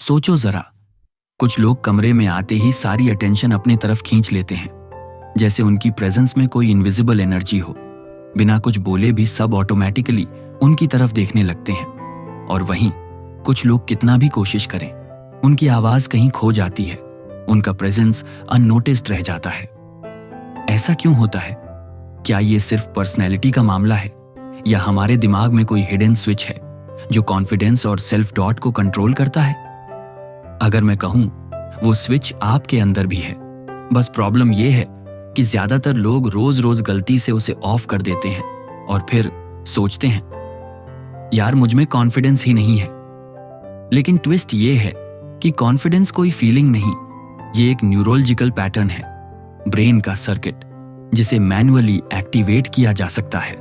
सोचो जरा, कुछ लोग कमरे में आते ही सारी अटेंशन अपने तरफ खींच लेते हैं, जैसे उनकी प्रेजेंस में कोई इनविजिबल एनर्जी हो। बिना कुछ बोले भी सब ऑटोमेटिकली उनकी तरफ देखने लगते हैं। और वहीं कुछ लोग कितना भी कोशिश करें, उनकी आवाज कहीं खो जाती है, उनका प्रेजेंस अननोटिस्ड रह जाता है। ऐसा क्यों होता है? क्या ये सिर्फ पर्सनैलिटी का मामला है, या हमारे दिमाग में कोई हिडन स्विच है जो कॉन्फिडेंस और सेल्फ डॉट को कंट्रोल करता है? अगर मैं कहूं, वो स्विच आपके अंदर भी है। बस प्रॉब्लम ये है कि ज्यादातर लोग रोज रोज गलती से उसे ऑफ कर देते हैं और फिर सोचते हैं, यार मुझ में कॉन्फिडेंस ही नहीं है। लेकिन ट्विस्ट ये है कि कॉन्फिडेंस कोई फीलिंग नहीं, ये एक न्यूरोलॉजिकल पैटर्न है, ब्रेन का सर्किट, जिसे मैन्युअली एक्टिवेट किया जा सकता है।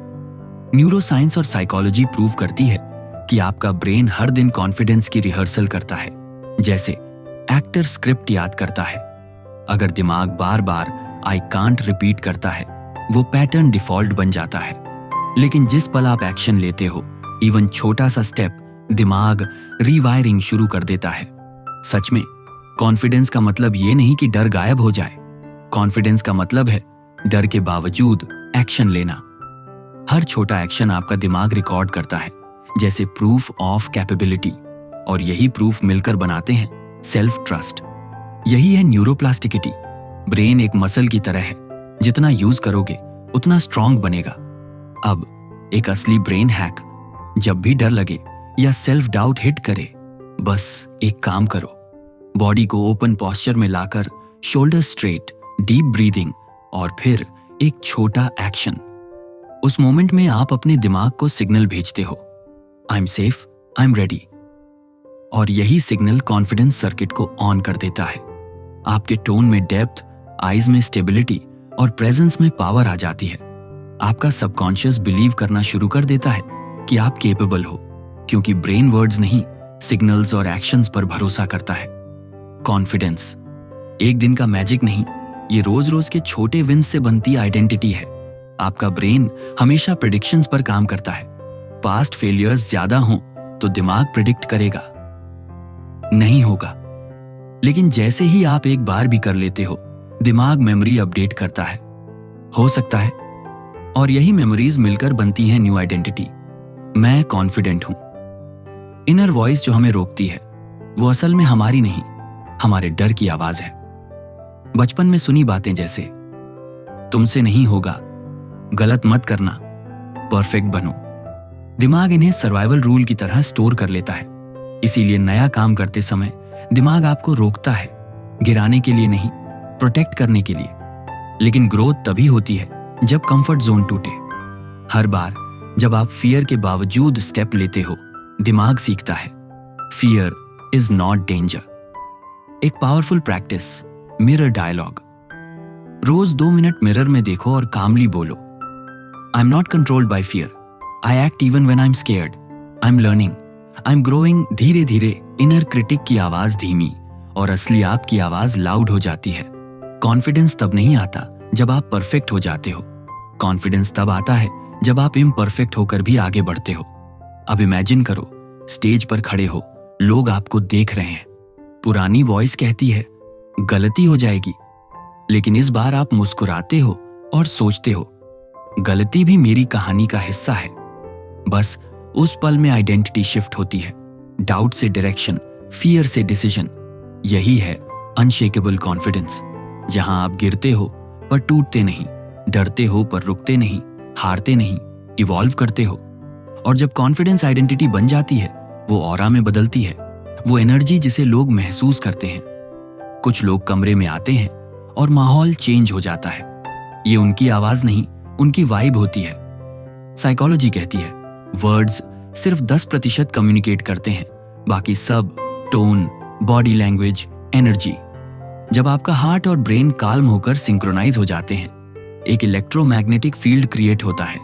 न्यूरोसाइंस और साइकोलॉजी प्रूव करती है कि आपका ब्रेन हर दिन कॉन्फिडेंस की रिहर्सल करता है, जैसे एक्टर स्क्रिप्ट याद करता है। अगर दिमाग बार बार आई कांट रिपीट करता है, वो पैटर्न डिफॉल्ट बन जाता है। लेकिन जिस पल आप एक्शन लेते हो, इवन छोटा सा स्टेप, दिमाग रीवायरिंग शुरू कर देता है। सच में कॉन्फिडेंस का मतलब ये नहीं कि डर गायब हो जाए। कॉन्फिडेंस का मतलब है डर के बावजूद एक्शन लेना। हर छोटा एक्शन आपका दिमाग रिकॉर्ड करता है, जैसे प्रूफ ऑफ कैपेबिलिटी, और यही प्रूफ मिलकर बनाते हैं सेल्फ ट्रस्ट। यही है न्यूरोप्लास्टिसिटी। ब्रेन एक मसल की तरह है, जितना यूज करोगे उतना स्ट्रांग बनेगा। अब एक असली ब्रेन हैक, जब भी डर लगे या सेल्फ डाउट हिट करे, बस एक काम करो, बॉडी को ओपन पोस्चर में लाकर शोल्डर स्ट्रेट, डीप ब्रीदिंग और फिर एक छोटा एक्शन। उस मोमेंट में आप अपने दिमाग को सिग्नल भेजते हो, I am safe, I am ready. और यही सिग्नल कॉन्फिडेंस सर्किट को ऑन कर देता है। आपके टोन में डेप्थ, आईज में स्टेबिलिटी और प्रेजेंस में पावर आ जाती है। आपका सबकॉन्शियस बिलीव करना शुरू कर देता है कि आप केपेबल हो, क्योंकि ब्रेन वर्ड्स नहीं, सिग्नल्स और एक्शंस पर भरोसा करता है। कॉन्फिडेंस एक दिन का मैजिक नहीं, ये रोज रोज के छोटे विन्स से बनती आइडेंटिटी है। आपका ब्रेन हमेशा प्रेडिक्शंस पर काम करता है। पास्ट फेलियर्स ज्यादा हों तो दिमाग प्रिडिक्ट करेगा, नहीं होगा। लेकिन जैसे ही आप एक बार भी कर लेते हो, दिमाग मेमोरी अपडेट करता है, हो सकता है। और यही मेमोरीज मिलकर बनती हैं न्यू आइडेंटिटी। मैं कॉन्फिडेंट हूं। इनर वॉइस जो हमें रोकती है, वो असल में हमारी नहीं, हमारे डर की आवाज है। बचपन में सुनी बातें जैसे, तुमसे नहीं होगा, गलत मत करना, परफेक्ट बनो, दिमाग इन्हें सर्वाइवल रूल की तरह स्टोर कर लेता है। इसीलिए नया काम करते समय दिमाग आपको रोकता है, गिराने के लिए नहीं, प्रोटेक्ट करने के लिए। लेकिन ग्रोथ तभी होती है जब कंफर्ट जोन टूटे। हर बार जब आप फियर के बावजूद स्टेप लेते हो, दिमाग सीखता है, फियर इज नॉट डेंजर। एक पावरफुल प्रैक्टिस, मिरर डायलॉग। रोज 2 मिनट मिरर में देखो और कामली बोलो, I am not controlled by fear, I act even when I am scared, I am learning, I am growing. धीरे धीरे इनर क्रिटिक की आवाज धीमी और असली आपकी आवाज लाउड हो जाती है। कॉन्फिडेंस तब नहीं आता जब आप परफेक्ट हो जाते हो, कॉन्फिडेंस तब आता है जब आप इम्परफेक्ट होकर भी आगे बढ़ते हो। अब इमेजिन करो, स्टेज पर खड़े हो, लोग आपको देख रहे हैं। पुरानी वॉइस कहती है, गलती हो जाएगी, लेकिन इस बार आप मुस्कुराते हो और सोचते हो, गलती भी मेरी कहानी का हिस्सा है। बस उस पल में आइडेंटिटी शिफ्ट होती है, डाउट से डायरेक्शन, फियर से डिसीजन। यही है अनशेकेबल कॉन्फिडेंस, जहां आप गिरते हो पर टूटते नहीं, डरते हो पर रुकते नहीं, हारते नहीं, इवॉल्व करते हो। और जब कॉन्फिडेंस आइडेंटिटी बन जाती है, वो ऑरा में बदलती है, वो एनर्जी जिसे लोग महसूस करते हैं। कुछ लोग कमरे में आते हैं और माहौल चेंज हो जाता है। ये उनकी आवाज नहीं, उनकी वाइब होती है। साइकोलॉजी कहती है, वर्ड्स सिर्फ 10% कम्युनिकेट करते हैं, बाकी सब टोन, बॉडी लैंग्वेज, एनर्जी। जब आपका हार्ट और ब्रेन काल्म होकर सिंक्रोनाइज हो जाते हैं, एक इलेक्ट्रोमैग्नेटिक फील्ड क्रिएट होता है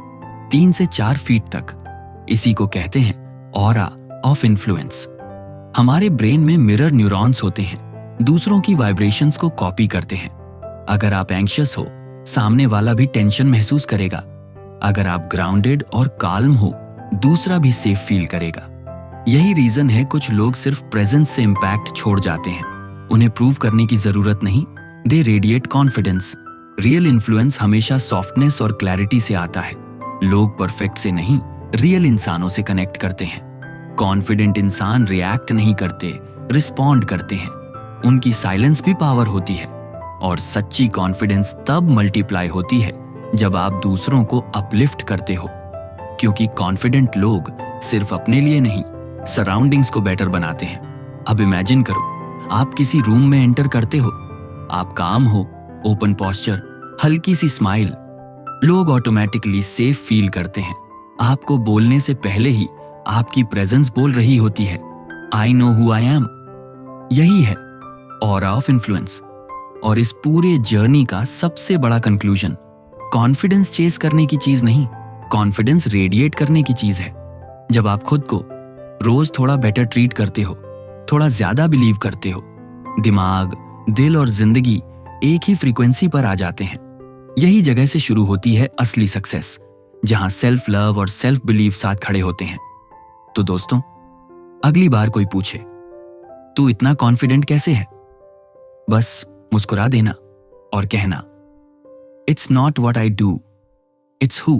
3 से 4 फीट तक। इसी को कहते हैं ऑरा ऑफ इन्फ्लुएंस। हमारे ब्रेन में मिरर न्यूरॉन्स होते हैं, दूसरों की वाइब्रेशंस को कॉपी करते हैं। अगर आप एंग्शियस हो, सामने वाला भी टेंशन महसूस करेगा। अगर आप ग्राउंडेड और काल्म हो, दूसरा भी सेफ फील करेगा। यही रीजन है कुछ लोग सिर्फ प्रेजेंस से इम्पैक्ट छोड़ जाते हैं। उन्हें प्रूव करने की जरूरत नहीं, दे रेडिएट कॉन्फिडेंस। रियल इन्फ्लुएंस हमेशा सॉफ्टनेस और क्लैरिटी से आता है। लोग परफेक्ट से नहीं, रियल इंसानों से कनेक्ट करते हैं। कॉन्फिडेंट इंसान रिएक्ट नहीं करते, रिस्पॉन्ड करते हैं। उनकी साइलेंस भी पावर होती है। और सच्ची कॉन्फिडेंस तब मल्टीप्लाई होती है जब आप दूसरों को अपलिफ्ट करते हो, क्योंकि कॉन्फिडेंट लोग सिर्फ अपने लिए नहीं, सराउंडिंग्स को बेटर बनाते हैं। अब इमेजिन करो, आप किसी रूम में एंटर करते हो, आप काम हो, ओपन पोस्चर, हल्की सी स्माइल, लोग ऑटोमेटिकली सेफ फील करते हैं। आपको बोलने से पहले ही आपकी प्रेजेंस बोल रही होती है, I know who I am. यही है ऑरा ऑफ इन्फ्लुएंस। और इस पूरे जर्नी का सबसे बड़ा कंक्लूजन, कॉन्फिडेंस चेस करने की चीज नहीं, कॉन्फिडेंस रेडिएट करने की चीज है। जब आप खुद को रोज थोड़ा बेटर ट्रीट करते हो, थोड़ा ज्यादा बिलीव करते हो, दिमाग, दिल और जिंदगी एक ही फ्रीक्वेंसी पर आ जाते हैं। यही जगह से शुरू होती है असली सक्सेस, जहां सेल्फ लव और सेल्फ बिलीव साथ खड़े होते हैं। तो दोस्तों, अगली बार कोई पूछे तू इतना कॉन्फिडेंट कैसे है, बस मुस्कुरा देना और कहना, it's not what I do, it's who